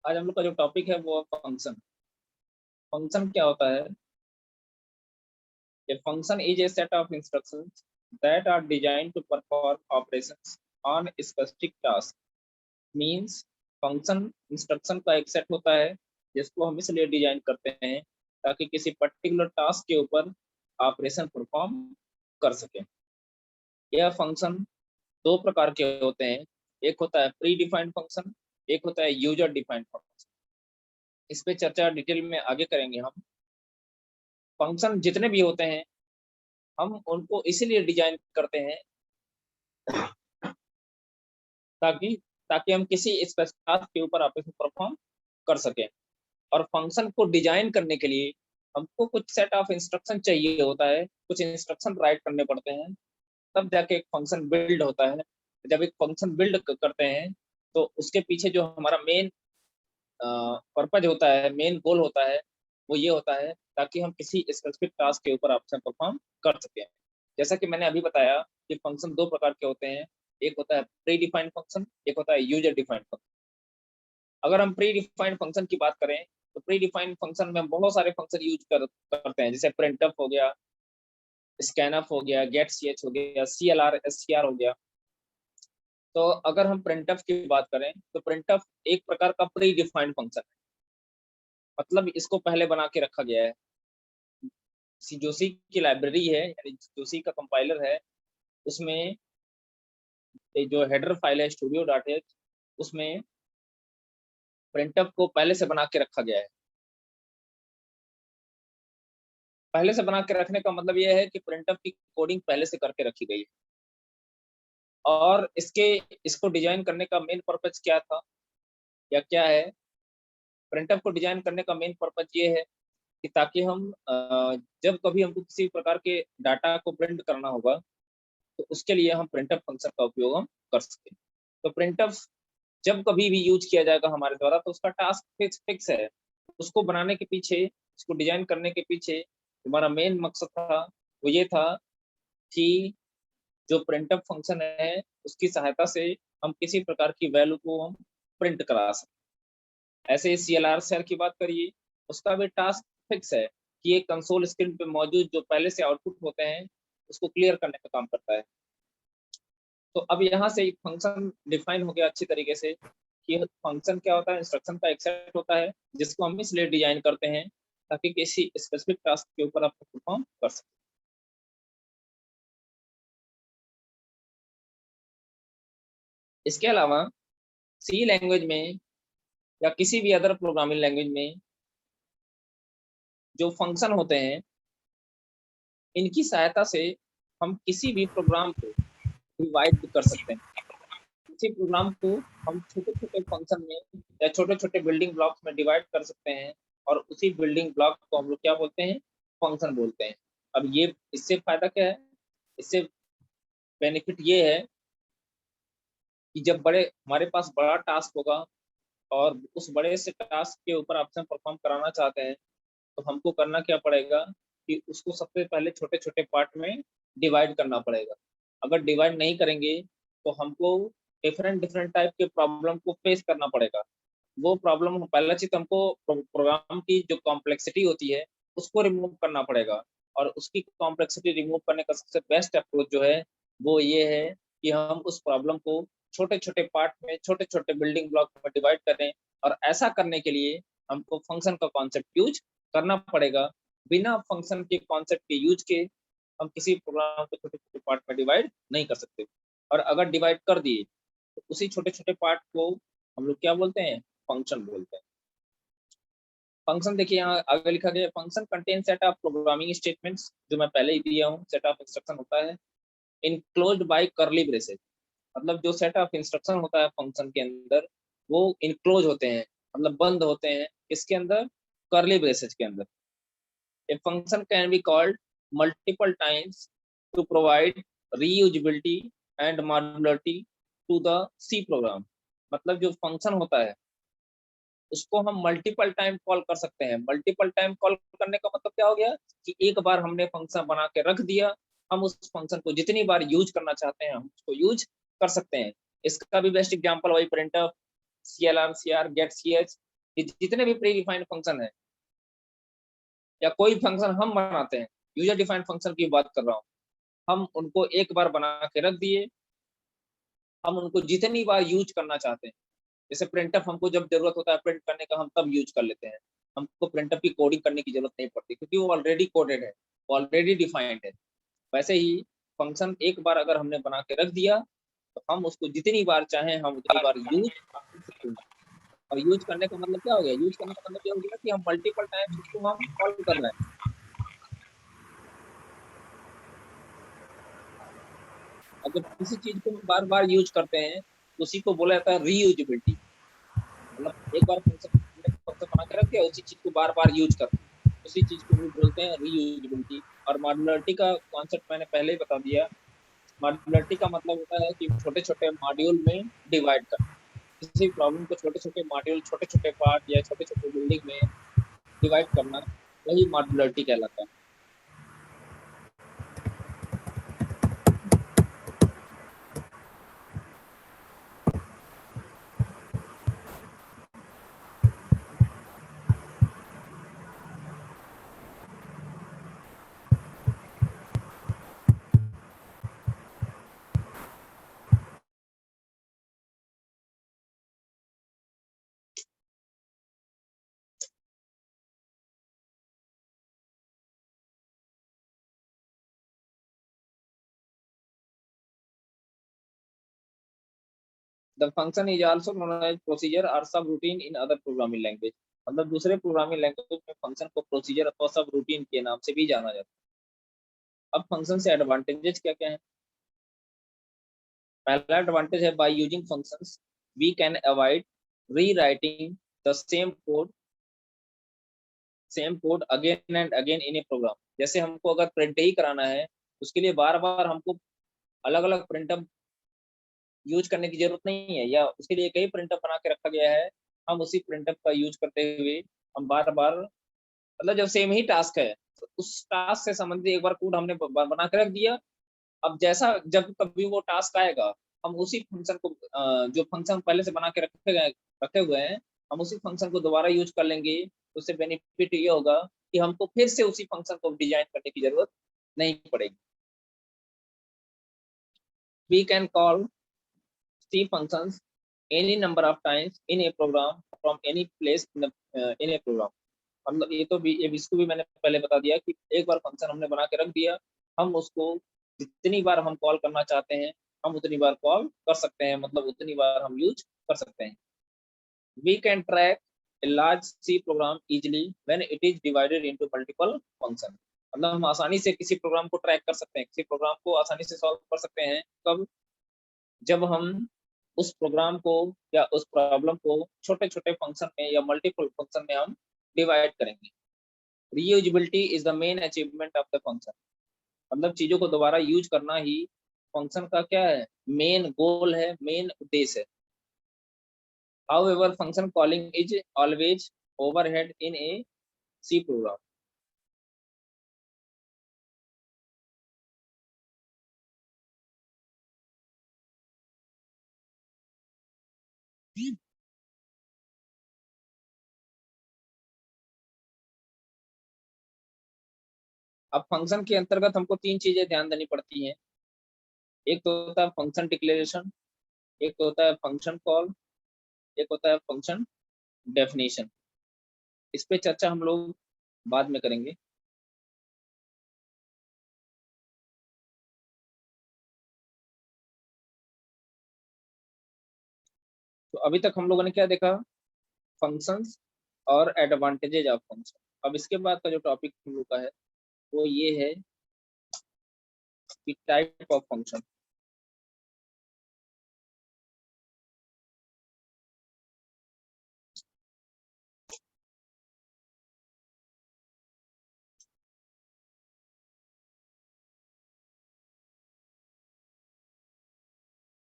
आज हम लोग का जो टॉपिक है वो फंक्शन। फंक्शन क्या होता है? A function is a set of instructions that are designed to perform operations on a specific task. Means function instruction का एक सेट होता है जिसको हम इसलिए डिजाइन करते हैं ताकि किसी पर्टिकुलर टास्क के ऊपर ऑपरेशन परफॉर्म कर सके। यह फंक्शन दो प्रकार के होते हैं। एक होता है प्री डिफाइंड फंक्शन, एक होता है यूजर डिफाइंड फंक्शन। इस पे चर्चा डिटेल में आगे करेंगे हम। फंक्शन जितने भी होते हैं हम उनको इसीलिए डिजाइन करते हैं ताकि ताकि हम किसी स्पेसिफिक टास्क के ऊपर ऑपरेशन परफॉर्म कर सकें। और फंक्शन को डिजाइन करने के लिए हमको कुछ सेट ऑफ इंस्ट्रक्शन चाहिए होता है, कुछ इंस्ट्रक्शन राइट करने पड़ते हैं, तब जाके एक फंक्शन बिल्ड होता है। जब एक फंक्शन बिल्ड करते हैं तो उसके पीछे जो हमारा मेन पर्पज होता है, मेन गोल होता है, वो ये होता है ताकि हम किसी स्पेसिफिक टास्क के ऊपर ऑपरेशन परफॉर्म कर सकें। जैसा कि मैंने अभी बताया कि फंक्शन दो प्रकार के होते हैं, एक होता है प्री डिफाइंड फंक्शन, एक होता है यूजर डिफाइंड फंक्शन। अगर हम प्री डिफाइंड फंक्शन की बात करें तो प्री डिफाइंड फंक्शन में हम बहुत सारे फंक्शन यूज करते हैं, जैसे प्रिंटफ हो गया, स्कैनफ हो गया, गेट सी एच हो गया, CLR SCR हो गया। तो अगर हम प्रिंटफ की बात करें तो प्रिंटफ एक प्रकार का प्री डिफाइंड फंक्शन है, मतलब इसको पहले बना के रखा गया है। जोशी की लाइब्रेरी है, यानी जोशी का कंपाइलर है, उसमें जो हेडर फाइल है स्टूडियो डॉट एच, उसमें प्रिंटफ को पहले से बना के रखा गया है। पहले से बना के रखने का मतलब यह है कि प्रिंटफ की कोडिंग पहले से करके रखी गई है। और इसको डिजाइन करने का मेन पर्पज क्या था या क्या है? प्रिंटफ को डिजाइन करने का मेन पर्पज ये है कि ताकि हम जब कभी हमको किसी प्रकार के डाटा को प्रिंट करना होगा तो उसके लिए हम प्रिंटफ फंक्शन का उपयोग हम कर सकते हैं। तो प्रिंटफ जब कभी भी यूज किया जाएगा हमारे द्वारा तो उसका टास्क फिक्स है। उसको बनाने के पीछे, उसको डिजाइन करने के पीछे हमारा मेन मकसद था, वो ये था कि जो प्रिंटफ फंक्शन है उसकी सहायता से हम किसी प्रकार की वैल्यू को हम प्रिंट करा सकते। ऐसे CLR शेयर की बात करिए, उसका भी टास्क फिक्स है कि एक कंसोल स्क्रीन पे मौजूद जो पहले से आउटपुट होते हैं उसको क्लियर करने का काम करता है। तो अब यहाँ से एक फंक्शन डिफाइन हो गया अच्छी तरीके से कि फंक्शन क्या होता है, इंस्ट्रक्शन का एक सेट होता है जिसको हम इसलिए डिजाइन करते हैं ताकि किसी स्पेसिफिक टास्क के ऊपर आप परफॉर्म कर सकें। इसके अलावा सी लैंग्वेज में या किसी भी अदर प्रोग्रामिंग लैंग्वेज में जो फंक्शन होते हैं, इनकी सहायता से हम किसी भी प्रोग्राम को डिवाइड कर सकते हैं। किसी प्रोग्राम को हम छोटे छोटे फंक्शन में या छोटे छोटे बिल्डिंग ब्लॉक्स में डिवाइड कर सकते हैं, और उसी बिल्डिंग ब्लॉक को हम लोग क्या बोलते हैं? फंक्शन बोलते हैं। अब ये इससे फायदा क्या है? इससे बेनिफिट ये है कि जब बड़े हमारे पास बड़ा टास्क होगा और उस बड़े से टास्क के ऊपर ऑप्शन परफॉर्म कराना चाहते हैं तो हमको करना क्या पड़ेगा कि उसको सबसे पहले छोटे छोटे पार्ट में डिवाइड करना पड़ेगा। अगर डिवाइड नहीं करेंगे तो हमको डिफरेंट डिफरेंट टाइप के प्रॉब्लम को फेस करना पड़ेगा। वो प्रॉब्लम, पहला चीज हमको प्रोग्राम की जो कॉम्प्लेक्सिटी होती है उसको रिमूव करना पड़ेगा। और उसकी कॉम्प्लेक्सिटी रिमूव करने का सबसे बेस्ट अप्रोच जो है वो ये है कि हम उस प्रॉब्लम को छोटे छोटे पार्ट में, छोटे छोटे बिल्डिंग ब्लॉक में डिवाइड करें। और ऐसा करने के लिए हमको फंक्शन का कॉन्सेप्ट यूज करना पड़ेगा। बिना फंक्शन के कॉन्सेप्ट के यूज के हम किसी प्रोग्राम को छोटे छोटे पार्ट में डिवाइड नहीं कर सकते। और अगर डिवाइड कर दिए तो उसी छोटे छोटे पार्ट को हम लोग क्या बोलते हैं? फंक्शन बोलते हैं। फंक्शन देखिए यहाँ आगे लिखा गया, function contain set of programming statements, जो मैं पहले ही दिया हूँ, सेट ऑफ इंस्ट्रक्शन होता है इनक्लोज्ड बाय कर्ली ब्रेसेस। मतलब जो सेट ऑफ इंस्ट्रक्शन होता है फंक्शन के अंदर वो इनक्लोज होते हैं, मतलब बंद होते हैं इसके अंदर, कर्ली ब्रेसेस के अंदर। A function can be called multiple times to provide reusability and modularity to the C program। मतलब जो फंक्शन होता है उसको हम मल्टीपल टाइम कॉल कर सकते हैं। मल्टीपल टाइम कॉल करने का मतलब क्या हो गया कि एक बार हमने फंक्शन बना के रख दिया, हम उस फंक्शन को जितनी बार यूज करना चाहते हैं हम उसको यूज कर सकते हैं। इसका भी बेस्ट एग्जांपल वही printf, CLR CR get CH कि जितने भी प्री डिफाइंड फंक्शन है या कोई फंक्शन हम बनाते हैं, यूजर डिफाइंड फंक्शन की बात कर रहा हूँ, हम उनको एक बार बना के रख दिए, हम उनको जितनी बार यूज करना चाहते हैं, जैसे प्रिंटफ हमको जब जरूरत होता है प्रिंट करने का, हम तब यूज कर लेते हैं, हमको प्रिंटफ की कोडिंग करने की जरूरत नहीं पड़ती क्योंकि वो ऑलरेडी कोडेड है, वो ऑलरेडी डिफाइंड है। वैसे ही फंक्शन एक बार अगर हमने बना के रख दिया तो हम उसको जितनी बार चाहें हम उतनी बार यूज कर सकते हैं। और यूज करने का मतलब क्या हो गया, यूज करने का मतलब ये हो गया कि हम मल्टीपल टाइम्स उसको हम कॉल कर रहे हैं। अगर किसी चीज को बार बार यूज करते हैं तो उसी को बोला जाता है रीयूजेबिलिटी। मतलब एक बार फंक्शन बना के रख दिया, उसी चीज को बार बार यूज कर, उसी चीज को भी बोलते हैं रीयूजेबिलिटी। और मॉड्युलरिटी का कॉन्सेप्ट मैंने पहले ही बता दिया। मॉड्युलरिटी का मतलब होता है कि छोटे छोटे मॉड्यूल में डिवाइड कर, किसी प्रॉब्लम को छोटे छोटे मॉड्यूल, छोटे छोटे पार्ट या छोटे छोटे बिल्डिंग में डिवाइड करना, वही मॉड्युलरिटी कहलाता है। The function is also known as procedure or subroutine in other programming language। मतलब दूसरे प्रोग्रामिंग लैंग्वेज में फंक्शन को प्रोसीजर अथवा सब रूटीन के नाम से भी जाना जाता है। अब फंक्शन से एडवांटेजेस क्या क्या है? पहला एडवांटेज है by using functions we can avoid rewriting the same code again and again in a program. जैसे हमको अगर प्रिंट ही कराना है उसके लिए बार बार हमको अलग अलग प्रिंटर यूज करने की जरूरत नहीं है, या उसके लिए कई प्रिंटर बना के रखा गया है, हम उसी प्रिंटर का यूज करते हुए हम बार बार, मतलब जब सेम ही टास्क है तो उस टास्क से संबंधित एक बार कोड हमने बना के रख दिया, अब जैसा जब कभी वो टास्क आएगा हम उसी फंक्शन को जो फंक्शन पहले से बना के रखे हुए हैं, हम उसी फंक्शन को दोबारा यूज कर लेंगे। उससे बेनिफिट ये होगा कि हमको फिर से उसी फंक्शन को डिजाइन करने की जरूरत नहीं पड़ेगी। We can call C functions any number of times in a program from any place in a program। मतलब ये तो भी, ये इसको भी मैंने पहले बता दिया कि एक बार फंक्शन हमने बना के रख दिया, हम उसको जितनी बार हम कॉल करना चाहते हैं हम उतनी बार कॉल कर सकते हैं, मतलब उतनी बार हम यूज कर सकते हैं। We can track a large C program easily when it is divided into multiple function। मतलब हम आसानी से किसी प्रोग्राम को ट्रैक कर सकते हैं, किसी प्रोग्राम को आसानी से सॉल्व कर सकते हैं कब, जब हम उस प्रोग्राम को या उस प्रॉब्लम को छोटे छोटे फंक्शन में या मल्टीपल फंक्शन में हम डिवाइड करेंगे। Reusability is the main achievement of the function. मतलब चीजों को दोबारा यूज करना ही फंक्शन का क्या है, मेन गोल है, मेन उद्देश्य है। However function calling is always overhead in a C program. अब फंक्शन के अंतर्गत हमको तीन चीजें ध्यान देनी पड़ती हैं। एक तो होता है फंक्शन डिक्लेरेशन, एक तो होता है फंक्शन कॉल, एक होता है फंक्शन डेफिनेशन। इस पे चर्चा हम लोग बाद में करेंगे। तो अभी तक हम लोगों ने क्या देखा, फंक्शंस और एडवांटेजेज ऑफ फंक्शन। अब इसके बाद का जो टॉपिक हम लोग का है वो ये है कि टाइप ऑफ फंक्शन।